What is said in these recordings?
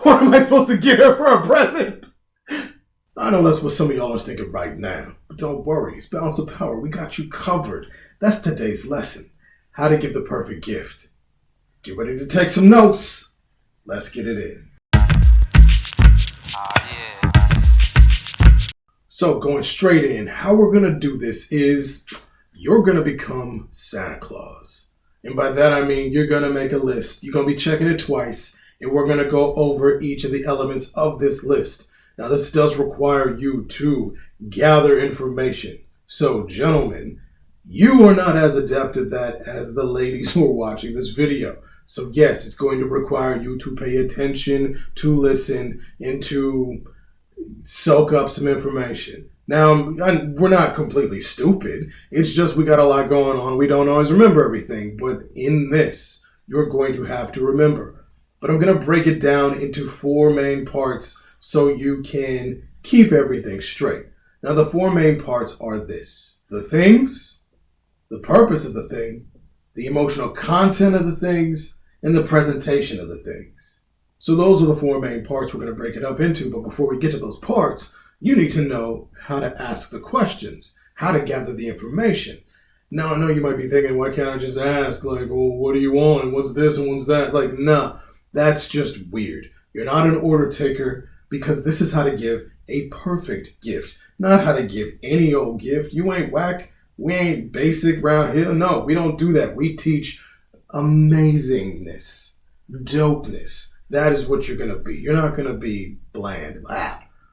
What am I supposed to get her for a present? I know that's what some of y'all are thinking right now, but don't worry, it's Balance of Power. We got you covered. That's today's lesson. How to give the perfect gift. Get ready to take some notes. Let's get it in. So going straight in, how we're going to do this is you're going to become Santa Claus. And by that I mean you're going to make a list. You're going to be checking it twice, and we're going to go over each of the elements of this list. Now this does require you to gather information. So gentlemen, you are not as adept at that as the ladies who are watching this video. So yes, it's going to require you to pay attention, to listen, and to soak up some information. Now, we're not completely stupid. It's just we got a lot going on. We don't always remember everything. But in this, you're going to have to remember. But I'm going to break it down into 4 main parts so you can keep everything straight. Now, the 4 main parts are this: the things, the purpose of the thing, the emotional content of the things, and the presentation of the things. So those are the 4 main parts we're going to break it up into. But before we get to those parts, you need to know how to ask the questions, how to gather the information. Now, I know you might be thinking, why can't I just ask, like, well, what do you want, and what's this, and what's that? Like, nah, that's just weird. You're not an order taker, because this is how to give a perfect gift, not how to give any old gift. You ain't whack. We ain't basic around here. No, we don't do that. We teach amazingness, dopeness. That is what you're going to be. You're not going to be bland.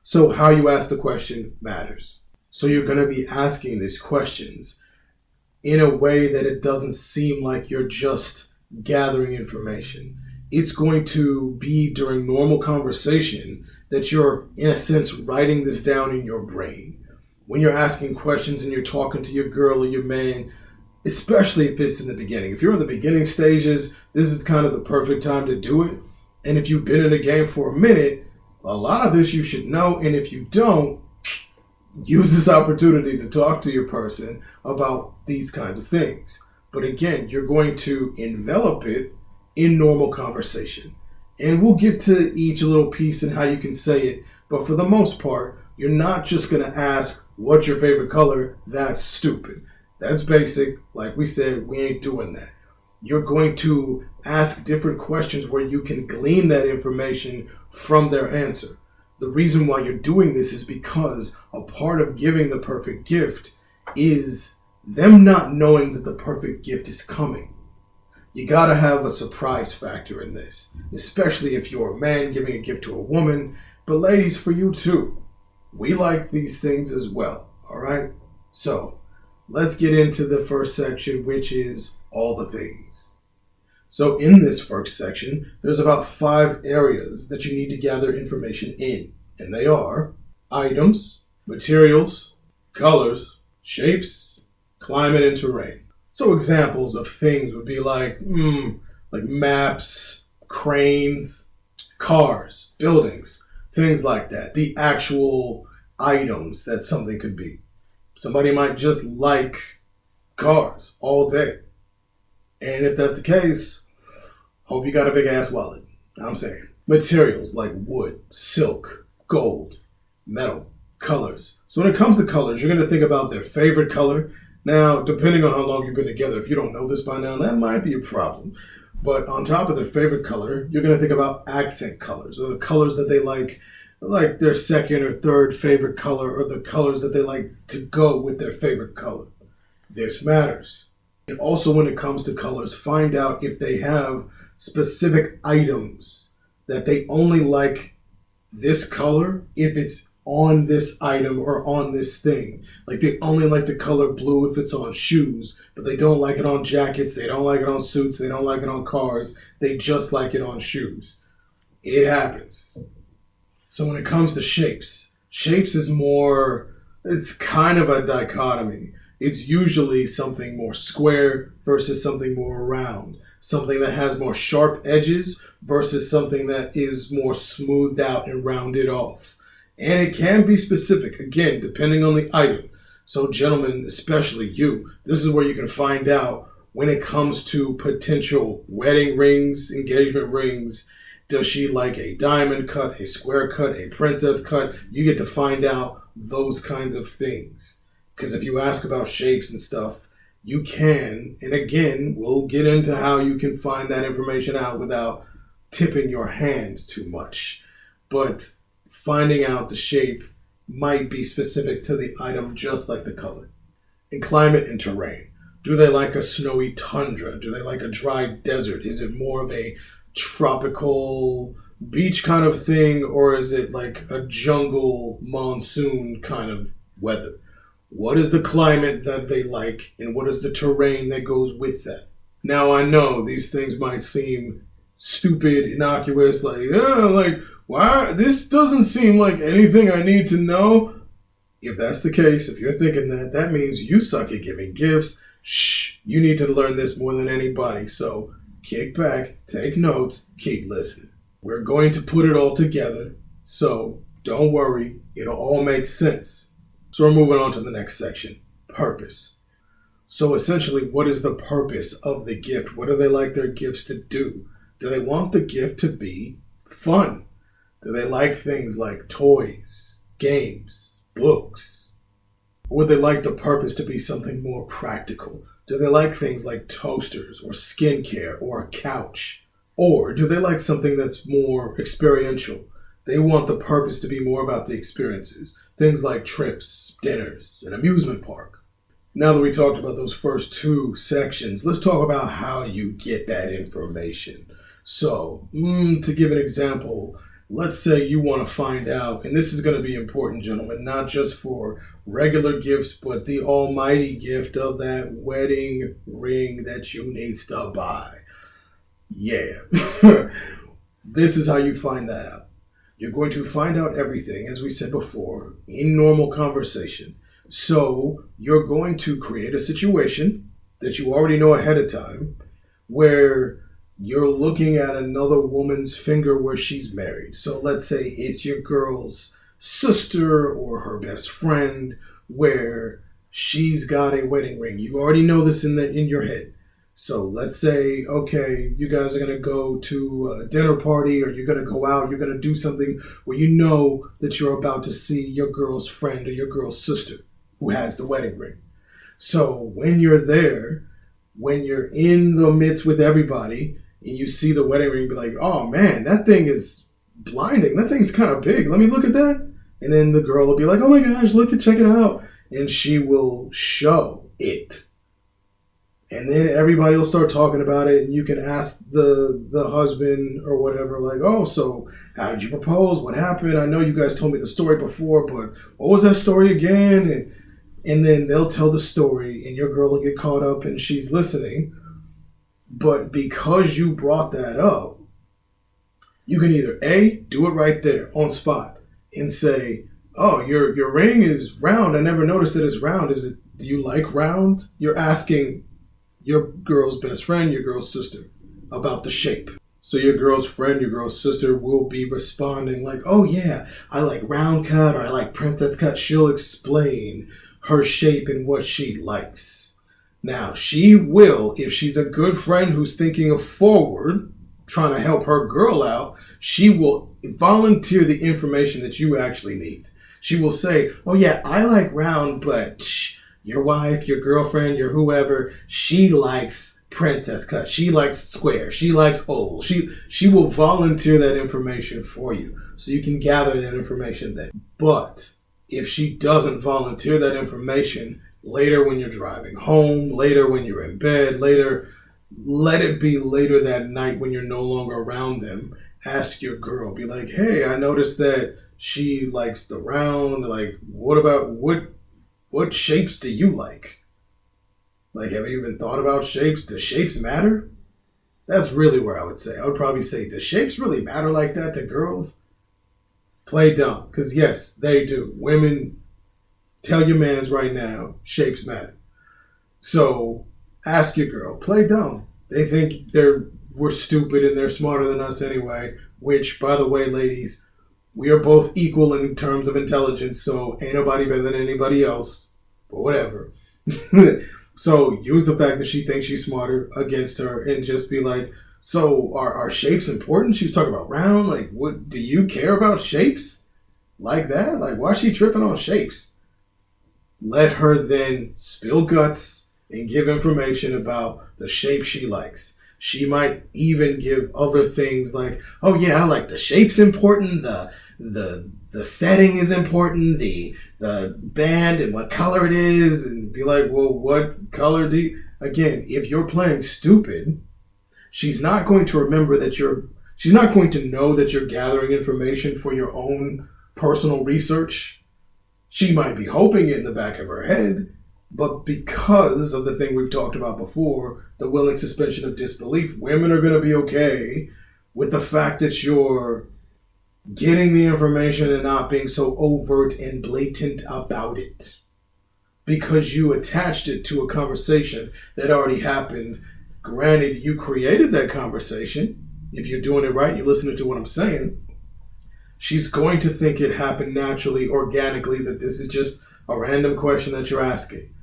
So how you ask the question matters. So you're going to be asking these questions in a way that it doesn't seem like you're just gathering information. It's going to be during normal conversation that you're, in a sense, writing this down in your brain. When you're asking questions and you're talking to your girl or your man, especially if it's in the beginning. If you're in the beginning stages, this is kind of the perfect time to do it. And if you've been in the game for a minute, a lot of this you should know. And if you don't, use this opportunity to talk to your person about these kinds of things. But again, you're going to envelop it in normal conversation. And we'll get to each little piece and how you can say it. But for the most part, you're not just going to ask, what's your favorite color? That's stupid. That's basic. Like we said, we ain't doing that. You're going to ask different questions where you can glean that information from their answer. The reason why you're doing this is because a part of giving the perfect gift is them not knowing that the perfect gift is coming. You gotta have a surprise factor in this, especially if you're a man giving a gift to a woman. But ladies, for you too, we like these things as well, all right? So let's get into the first section, which is all the things. So in this first section, there's about 5 areas that you need to gather information in. And they are items, materials, colors, shapes, climate, and terrain. So examples of things would be like maps, cranes, cars, buildings, things like that. The actual items that something could be. Somebody might just like cars all day. And if that's the case, hope you got a big ass wallet. I'm saying. Materials like wood, silk, gold, metal, colors. So when it comes to colors, you're going to think about their favorite color. Now, depending on how long you've been together, if you don't know this by now, that might be a problem. But on top of their favorite color, you're going to think about accent colors, or the colors that they like their second or third favorite color, or the colors that they like to go with their favorite color. This matters. And also when it comes to colors, find out if they have specific items that they only like this color if it's on this item or on this thing. Like they only like the color blue if it's on shoes, but they don't like it on jackets, they don't like it on suits, they don't like it on cars, they just like it on shoes. It happens. So when it comes to shapes is more, it's kind of a dichotomy. It's usually something more square versus something more round. Something that has more sharp edges versus something that is more smoothed out and rounded off. And it can be specific, again, depending on the item. So gentlemen, especially you, this is where you can find out when it comes to potential wedding rings, engagement rings, Does she like a diamond cut, a square cut, a princess cut? You get to find out those kinds of things. Because if you ask about shapes and stuff, you can, and again, we'll get into how you can find that information out without tipping your hand too much. But finding out the shape might be specific to the item just like the color. In climate and terrain, do they like a snowy tundra? Do they like a dry desert? Is it more of a tropical beach kind of thing, or is it like a jungle monsoon kind of weather? What is the climate that they like, and what is the terrain that goes with that? Now, I know these things might seem stupid, innocuous, like, why? This doesn't seem like anything I need to know. If that's the case, if you're thinking that, that means you suck at giving gifts. Shh, you need to learn this more than anybody. So kick back, take notes, keep listening. We're going to put it all together, so don't worry, it'll all make sense. So we're moving on to the next section, purpose. So essentially, what is the purpose of the gift? What do they like their gifts to do? Do they want the gift to be fun? Do they like things like toys, games, books? Or would they like the purpose to be something more practical? Do they like things like toasters or skincare or a couch? Or do they like something that's more experiential? They want the purpose to be more about the experiences. Things like trips, dinners, an amusement park. Now that we talked about those first two sections, let's talk about how you get that information. So, to give an example, let's say you want to find out, and this is going to be important, gentlemen, not just for regular gifts, but the almighty gift of that wedding ring that you need to buy. Yeah. This is how you find that out. You're going to find out everything, as we said before, in normal conversation. So you're going to create a situation that you already know ahead of time where you're looking at another woman's finger where she's married. So let's say it's your girl's sister or her best friend where she's got a wedding ring. You already know this in your head. So let's say, okay, you guys are going to go to a dinner party, or you're going to go out, you're going to do something where you know that you're about to see your girl's friend or your girl's sister who has the wedding ring. So when you're there, when you're in the midst with everybody and you see the wedding ring, be like, oh man, that thing is blinding. That thing's kind of big. Let me look at that. And then the girl will be like, oh my gosh, check it out. And she will show it. And then everybody will start talking about it, and you can ask the husband or whatever, like, oh, so how did you propose? What happened? I know you guys told me the story before, but what was that story again? And then they'll tell the story, and your girl will get caught up, and she's listening. But because you brought that up, you can either A, do it right there on spot and say, oh, your ring is round. I never noticed that it's round. Do you like round? You're asking your girl's best friend, your girl's sister, about the shape. So your girl's friend, your girl's sister will be responding like, oh yeah, I like round cut, or I like princess cut. She'll explain her shape and what she likes. Now, she will, if she's a good friend who's thinking of forward, trying to help her girl out, she will volunteer the information that you actually need. She will say, oh yeah, I like round, but your wife, your girlfriend, your whoever, she likes princess cut. She likes square. She likes oval. She will volunteer that information for you, so you can gather that information then. But if she doesn't volunteer that information, later when you're driving home, later when you're in bed, later, let it be later that night when you're no longer around them, ask your girl. Be like, hey, I noticed that she likes the round. Like, what shapes do you like? Like, have you even thought about shapes? Do shapes matter? That's really where I would say. I would probably say, do shapes really matter like that to girls? Play dumb, because yes, they do. Women, tell your mans right now, shapes matter. So ask your girl, play dumb. They think we're stupid and they're smarter than us anyway, which, by the way, ladies, we are both equal in terms of intelligence, so ain't nobody better than anybody else, but whatever. So use the fact that she thinks she's smarter against her and just be like, So are shapes important? She was talking about round. Like, what do you care about shapes like that? Like, why is she tripping on shapes? Let her then spill guts and give information about the shape she likes. She might even give other things like, oh yeah, I like the shape's important, the setting is important, the band and what color it is, and be like, well, what color do you... Again, if you're playing stupid, she's not going to remember that she's not going to know that you're gathering information for your own personal research. She might be hoping it in the back of her head, but because of the thing we've talked about before, the willing suspension of disbelief, women are going to be okay with the fact that you're getting the information and not being so overt and blatant about it. Because you attached it to a conversation that already happened. Granted, you created that conversation. If you're doing it right, you're listening to what I'm saying. She's going to think it happened naturally, organically, that this is just a random question that you're asking.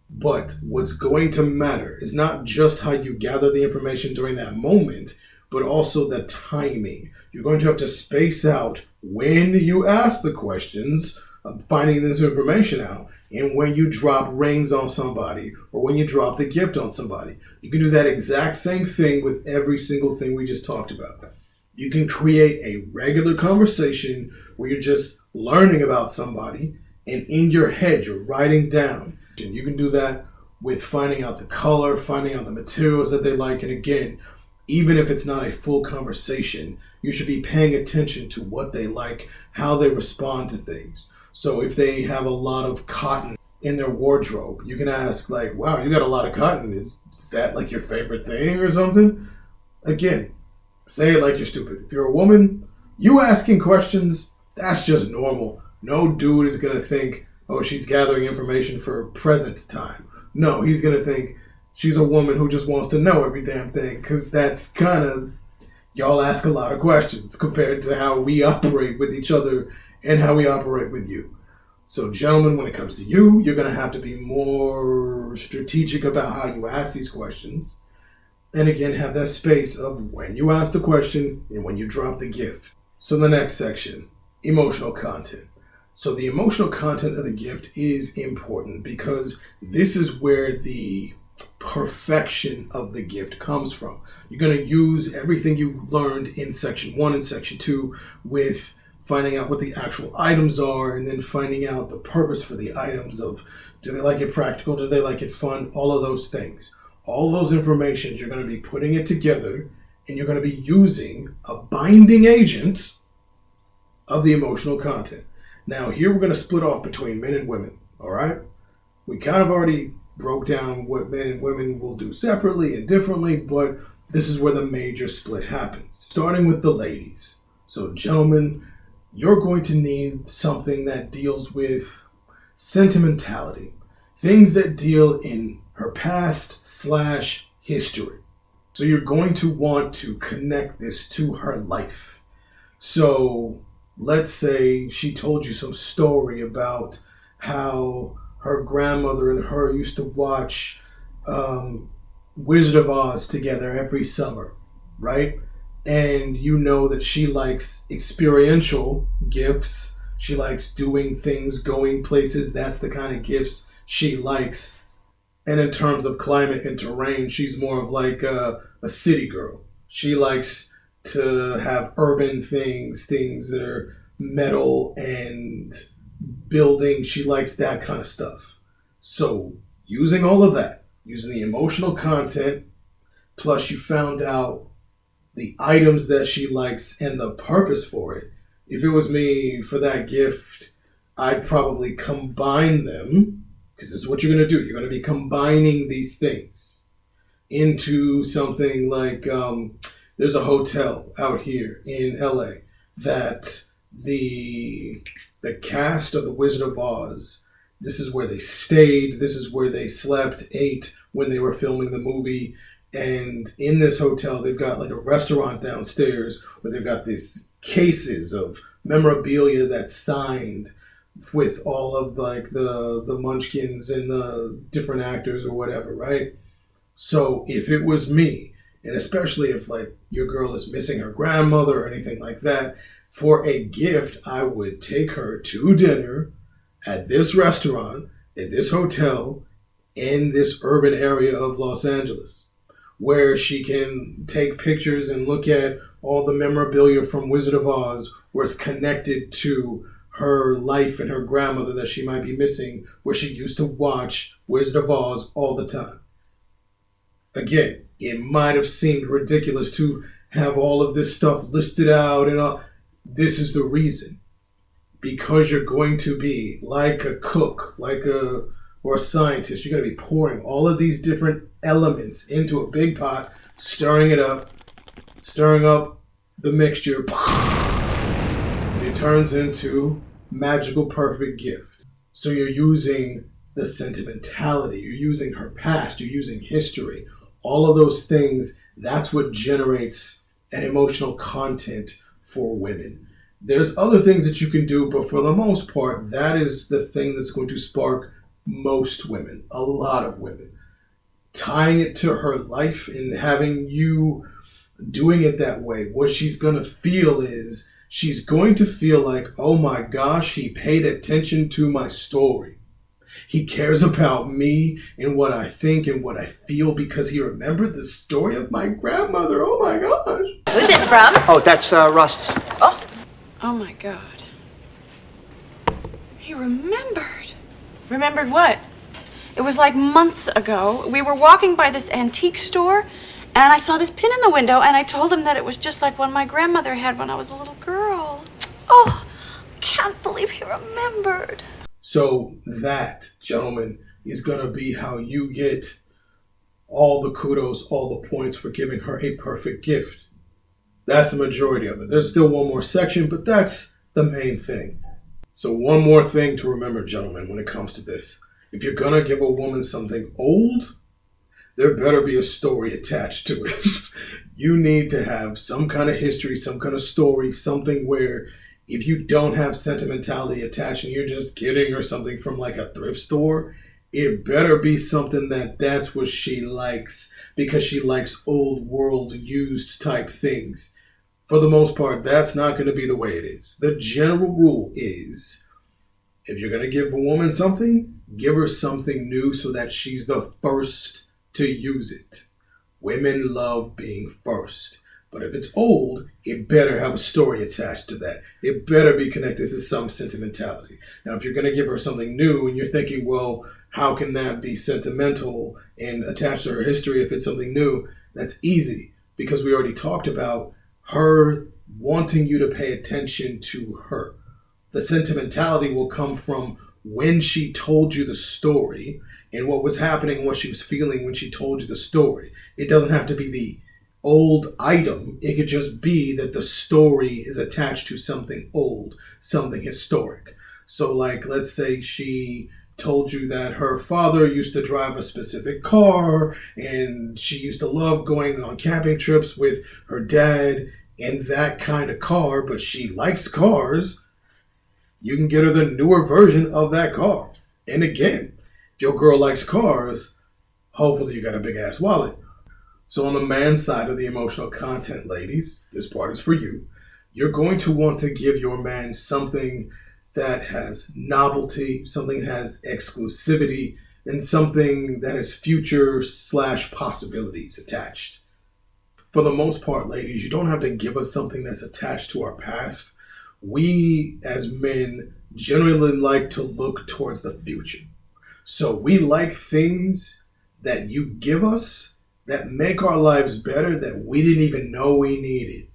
But what's going to matter is not just how you gather the information during that moment, but also the timing. You're going to have to space out when you ask the questions of finding this information out, and when you drop rings on somebody, or when you drop the gift on somebody. You can do that exact same thing with every single thing we just talked about. You can create a regular conversation where you're just learning about somebody, and in your head you're writing down. And you can do that with finding out the color, finding out the materials that they like. And again, even if it's not a full conversation, you should be paying attention to what they like, how they respond to things. So if they have a lot of cotton in their wardrobe, you can ask like, wow, you got a lot of cotton. Is that like your favorite thing or something? Again, say it like you're stupid. If you're a woman, you asking questions, that's just normal. No dude is going to think, oh, she's gathering information for present time. No, he's going to think she's a woman who just wants to know every damn thing, because that's kind of, y'all ask a lot of questions compared to how we operate with each other and how we operate with you. So gentlemen, when it comes to you, you're going to have to be more strategic about how you ask these questions. And again, have that space of when you ask the question and when you drop the gift. So the next section, emotional content. So the emotional content of the gift is important because this is where the perfection of the gift comes from. You're going to use everything you learned in section 1 and section 2 with finding out what the actual items are, and then finding out the purpose for the items of, do they like it practical, do they like it fun, all of those things. All those information, you're going to be putting it together, and you're going to be using a binding agent of the emotional content. Now, here we're going to split off between men and women, all right? We kind of already broke down what men and women will do separately and differently, but this is where the major split happens. Starting with the ladies. So, gentlemen, you're going to need something that deals with sentimentality. Things that deal in her past/history. So you're going to want to connect this to her life. So let's say she told you some story about how her grandmother and her used to watch Wizard of Oz together every summer, right? And you know that she likes experiential gifts. She likes doing things, going places. That's the kind of gifts she likes. And in terms of climate and terrain, she's more of like a city girl. She likes to have urban things that are metal and building. She likes that kind of stuff. So using all of that, using the emotional content, plus you found out the items that she likes and the purpose for it. If it was me for that gift, I'd probably combine them, because this is what you're going to do. You're going to be combining these things into something like, there's a hotel out here in LA that the cast of the Wizard of Oz, this is where they stayed, this is where they slept, ate when they were filming the movie. And in this hotel, they've got like a restaurant downstairs where they've got these cases of memorabilia that's signed with all of like the Munchkins and the different actors or whatever, right? So if it was me And especially if like your girl is missing her grandmother or anything like that, for a gift, I would take her to dinner at this restaurant, at this hotel, in this urban area of Los Angeles, where she can take pictures and look at all the memorabilia from Wizard of Oz, where it's connected to her life and her grandmother that she might be missing, where she used to watch Wizard of Oz all the time. Again, it might have seemed ridiculous to have all of this stuff listed out and all. This is the reason. Because you're going to be like a cook, or a scientist, you're going to be pouring all of these different elements into a big pot, stirring up the mixture. It turns into magical perfect gift. So you're using the sentimentality, you're using her past, you're using history, all of those things. That's what generates an emotional content for women. There's other things that you can do, but for the most part, that is the thing that's going to spark most women, a lot of women. Tying it to her life and having you doing it that way, what she's going to feel is she's going to feel like, oh my gosh, he paid attention to my story. He cares about me and what I think and what I feel because he remembered the story of my grandmother. Oh my gosh. Who's this from? Oh, that's Rust's. Oh my God. He remembered. Remembered what? It was like months ago. We were walking by this antique store, and I saw this pin in the window, and I told him that it was just like one my grandmother had when I was a little girl. Oh, can't believe he remembered. So that, gentlemen, is going to be how you get all the kudos, all the points for giving her a perfect gift. That's the majority of it. There's still one more section, but that's the main thing. So one more thing to remember, gentlemen, when it comes to this. If you're going to give a woman something old, there better be a story attached to it. You need to have some kind of history, some kind of story, something where if you don't have sentimentality attached and you're just getting her something from like a thrift store, it better be something that's what she likes because she likes old world used type things. For the most part, that's not going to be the way it is. The general rule is if you're going to give a woman something, give her something new so that she's the first to use it. Women love being first. But if it's old, it better have a story attached to that. It better be connected to some sentimentality. Now, if you're going to give her something new and you're thinking, well, how can that be sentimental and attached to her history if it's something new? That's easy because we already talked about her wanting you to pay attention to her. The sentimentality will come from when she told you the story and what was happening and what she was feeling when she told you the story. It doesn't have to be the old item. It could just be that the story is attached to something old, something historic. So like, let's say she told you that her father used to drive a specific car and she used to love going on camping trips with her dad in that kind of car, but she likes cars. You can get her the newer version of that car. And again, if your girl likes cars, hopefully you got a big ass wallet. So on the man's side of the emotional content, ladies, this part is for you. You're going to want to give your man something that has novelty, something that has exclusivity, and something that has future/possibilities attached. For the most part, ladies, you don't have to give us something that's attached to our past. We, as men, generally like to look towards the future. So we like things that you give us that make our lives better that we didn't even know we needed.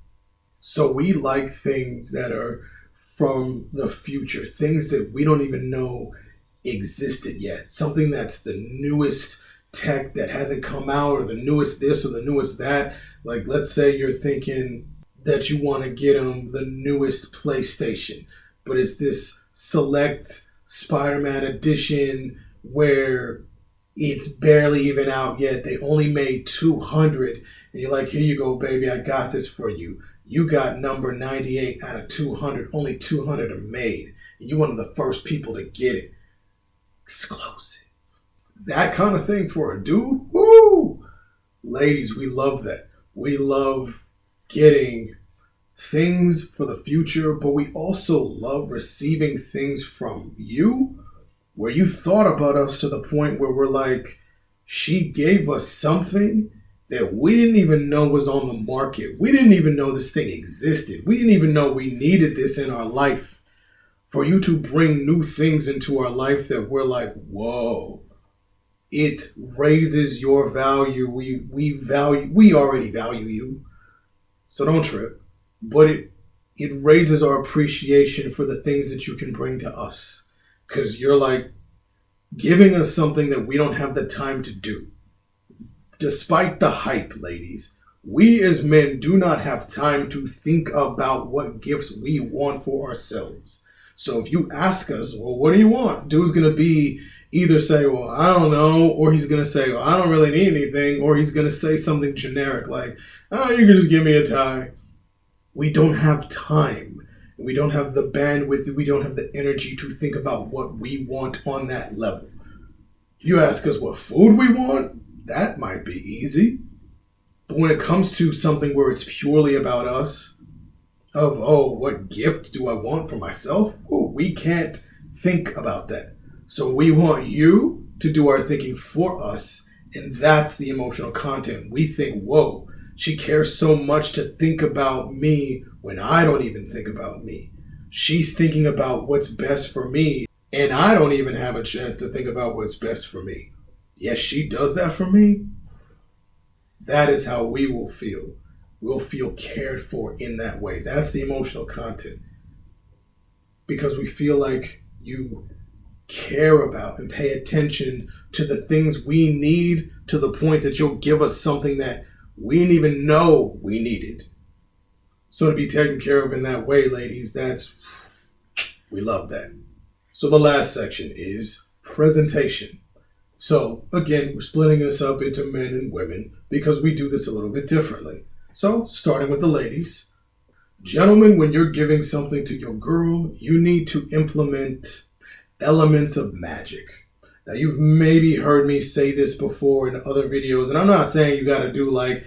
So we like things that are from the future, things that we don't even know existed yet. Something that's the newest tech that hasn't come out, or the newest this or the newest that. Like, let's say you're thinking that you want to get them the newest PlayStation, but it's this select Spider-Man edition where it's barely even out yet. They only made 200. And you're like, here you go, baby. I got this for you. You got number 98 out of 200. Only 200 are made. And you're one of the first people to get it. Exclusive. That kind of thing for a dude? Woo! Ladies, we love that. We love getting things for the future, but we also love receiving things from you where you thought about us to the point where we're like, she gave us something that we didn't even know was on the market. We didn't even know this thing existed. We didn't even know we needed this in our life. For you to bring new things into our life that we're like, whoa, it raises your value. We already value you, so don't trip. But it raises our appreciation for the things that you can bring to us. Because you're like giving us something that we don't have the time to do. Despite the hype, ladies, we as men do not have time to think about what gifts we want for ourselves. So if you ask us, well, what do you want? Dude's going to be either say, well, I don't know, or he's going to say, well, I don't really need anything, or he's going to say something generic like, oh, you can just give me a tie. We don't have time. We don't have the bandwidth. We don't have the energy to think about what we want on that level. If you ask us what food we want, that might be easy. But when it comes to something where it's purely about us, of, oh, what gift do I want for myself? Oh, we can't think about that. So we want you to do our thinking for us, and that's the emotional content. We think, whoa, she cares so much to think about me when I don't even think about me. She's thinking about what's best for me, and I don't even have a chance to think about what's best for me. Yes, she does that for me. That is how we will feel. We'll feel cared for in that way. That's the emotional content. Because we feel like you care about and pay attention to the things we need to the point that you'll give us something that we didn't even know we needed. So to be taken care of in that way, ladies, we love that. So the last section is presentation. So again, we're splitting this up into men and women because we do this a little bit differently. So starting with the ladies. Gentlemen, when you're giving something to your girl, you need to implement elements of magic. Now, you've maybe heard me say this before in other videos, and I'm not saying you got to do like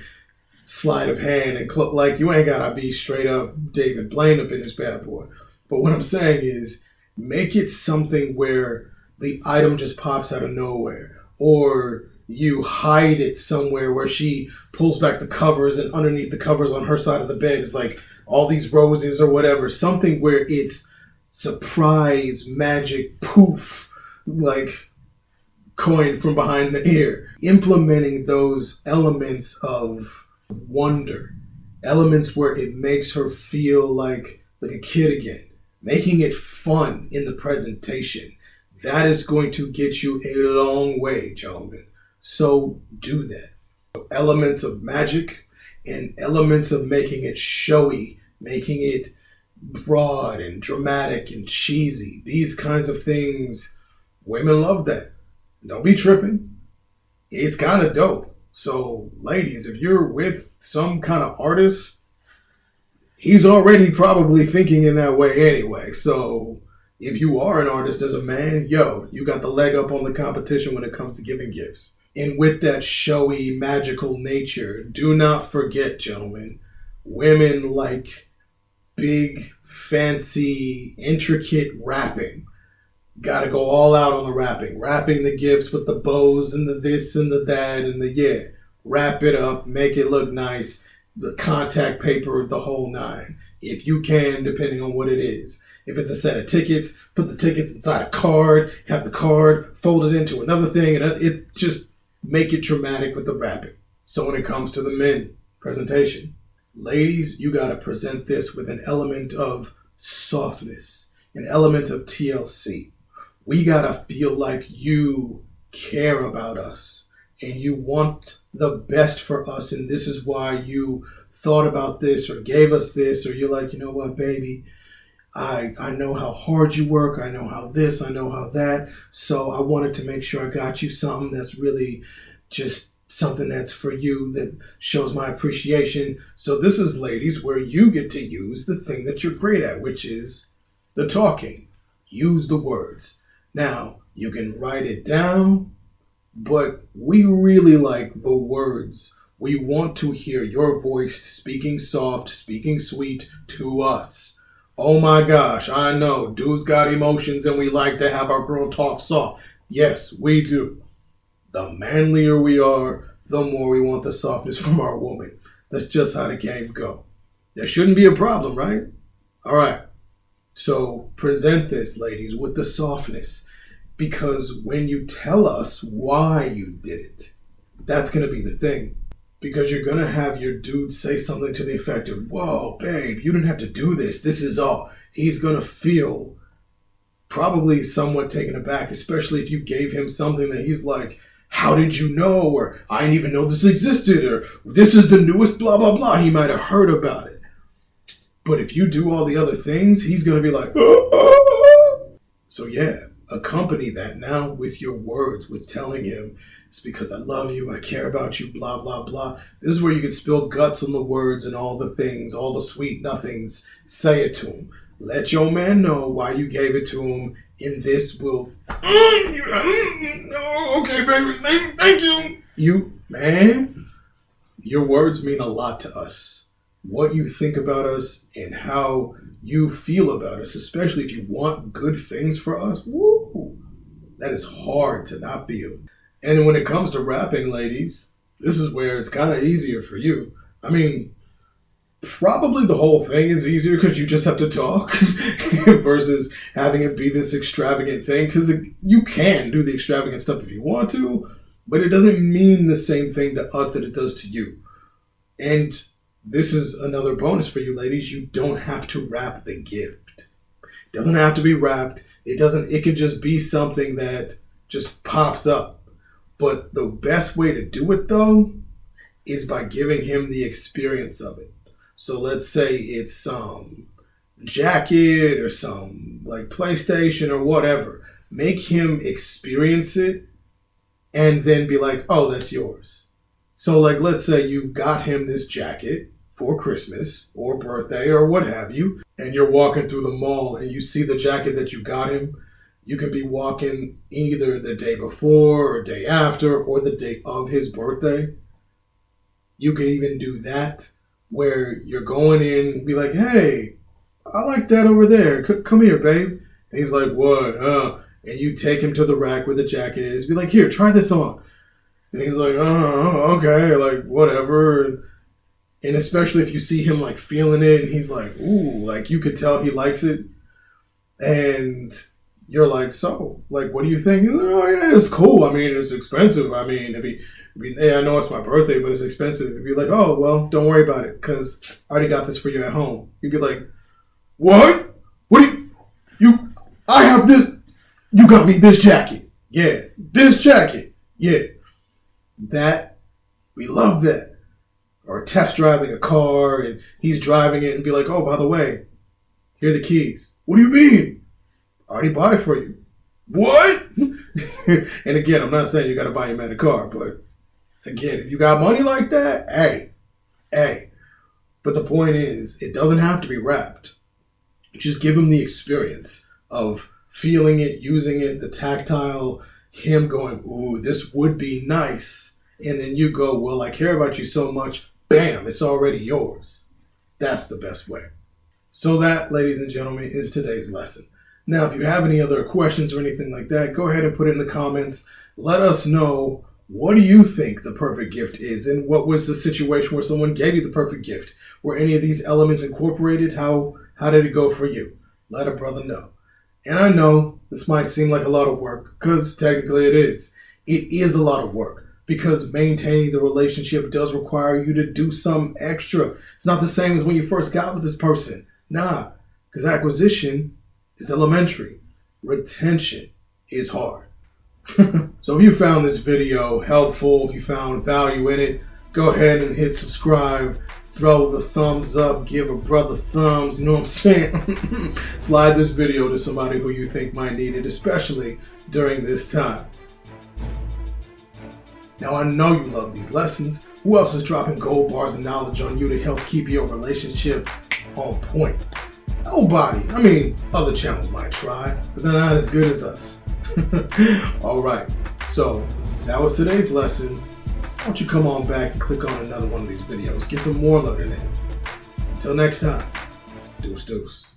sleight of hand and like you ain't got to be straight up David Blaine up in this bad boy. But what I'm saying is make it something where the item just pops out of nowhere, or you hide it somewhere where she pulls back the covers and underneath the covers on her side of the bed is like all these roses or whatever. Something where it's surprise, magic, poof, like coin from behind the ear. Implementing those elements of wonder, elements where it makes her feel like a kid again, making it fun in the presentation. That is going to get you a long way, gentlemen. So do that. Elements of magic and elements of making it showy, making it broad and dramatic and cheesy. These kinds of things, women love that. Don't be tripping. It's kind of dope. So, ladies, if you're with some kind of artist, he's already probably thinking in that way anyway. So, if you are an artist as a man, you got the leg up on the competition when it comes to giving gifts. And with that showy, magical nature, do not forget, gentlemen, women like big, fancy, intricate wrapping. Gotta go all out on the wrapping. Wrapping the gifts with the bows and the this and the that and the yeah. Wrap it up, make it look nice. The contact paper, the whole nine. If you can, depending on what it is. If it's a set of tickets, put the tickets inside a card, have the card folded into another thing, and it just make it dramatic with the wrapping. So when it comes to the men presentation, ladies, you got to present this with an element of softness, an element of TLC. We got to feel like you care about us and you want the best for us, and this is why you thought about this or gave us this, or you're like, you know what, baby, I know how hard you work. I know how this, I know how that. So I wanted to make sure I got you something that's really just something that's for you, that shows my appreciation. So this is, ladies, where you get to use the thing that you're great at, which is the talking. Use the words. Now, you can write it down, but we really like the words We want to hear your voice speaking soft, speaking sweet to us. Oh my gosh, I know, dudes got emotions and we like to have our girl talk soft. Yes, we do. The manlier we are, the more we want the softness from our woman. That's just how the game go. There shouldn't be a problem, right? All right. So present this, ladies, with the softness. Because when you tell us why you did it, that's going to be the thing. Because you're going to have your dude say something to the effect of, whoa, babe, you didn't have to do this. This is all. He's going to feel probably somewhat taken aback, especially if you gave him something that he's like, how did you know? Or I didn't even know this existed. Or this is the newest blah, blah, blah. He might have heard about it. But if you do all the other things, he's going to be like, So yeah, accompany that now with your words, with telling him, it's because I love you, I care about you, blah, blah, blah. This is where you can spill guts on the words and all the things, all the sweet nothings. Say it to him. Let your man know why you gave it to him, and this will... Okay, baby, thank you. Man, your words mean a lot to us. What you think about us and how you feel about us, especially if you want good things for us, woo, that is hard to not feel. And when it comes to rapping, ladies, this is where it's kind of easier for you. I mean, probably the whole thing is easier because you just have to talk versus having it be this extravagant thing. Because you can do the extravagant stuff if you want to, but it doesn't mean the same thing to us that it does to you. And this is another bonus for you, ladies. You don't have to wrap the gift. It doesn't have to be wrapped. It could just be something that just pops up. But the best way to do it, though, is by giving him the experience of it. So let's say it's some jacket or some like PlayStation or whatever. Make him experience it and then be like, oh, that's yours. So like, let's say you got him this jacket for Christmas or birthday or what have you, and you're walking through the mall and you see the jacket that you got him. You can be walking either the day before or day after or the day of his birthday. You can even do that where you're going in and be like, hey, I like that over there. Come here, babe. And he's like, what? And you take him to the rack where the jacket is. Be like, here, try this on. And he's like, oh, okay, like whatever. And especially if you see him like feeling it and he's like, ooh, like you could tell he likes it. And you're like, so, like, what do you think? Oh, yeah, it's cool. I mean, it's expensive. I mean, I know it's my birthday, but it's expensive. If you're like, oh, well, don't worry about it because I already got this for you at home. You'd be like, what? What do I have this. You got me this jacket. Yeah. This jacket. Yeah. We love that. Or test driving a car and he's driving it and be like, oh, by the way, here are the keys. What do you mean? I already bought it for you. What? And again, I'm not saying you got to buy your man a car, but again, if you got money like that, hey. But the point is, it doesn't have to be wrapped. Just give him the experience of feeling it, using it, the tactile, him going, ooh, this would be nice. And then you go, well, I care about you so much. Bam, it's already yours. That's the best way. So that, ladies and gentlemen, is today's lesson. Now, if you have any other questions or anything like that, go ahead and put it in the comments. Let us know, what do you think the perfect gift is? And what was the situation where someone gave you the perfect gift? Were any of these elements incorporated? How did it go for you? Let a brother know. And I know this might seem like a lot of work, because technically it is. It is a lot of work, because maintaining the relationship does require you to do some extra. It's not the same as when you first got with this person. Nah, because acquisition is elementary. Retention is hard. So if you found this video helpful, if you found value in it, go ahead and hit subscribe, throw the thumbs up, give a brother thumbs, you know what I'm saying? Slide this video to somebody who you think might need it, especially during this time. Now I know you love these lessons. Who else is dropping gold bars of knowledge on you to help keep your relationship on point? Nobody. I mean, other channels might try, but they're not as good as us. All right. So that was today's lesson. don't you come on back and click on another one of these videos. Get some more learning in. Until next time, deuce deuce.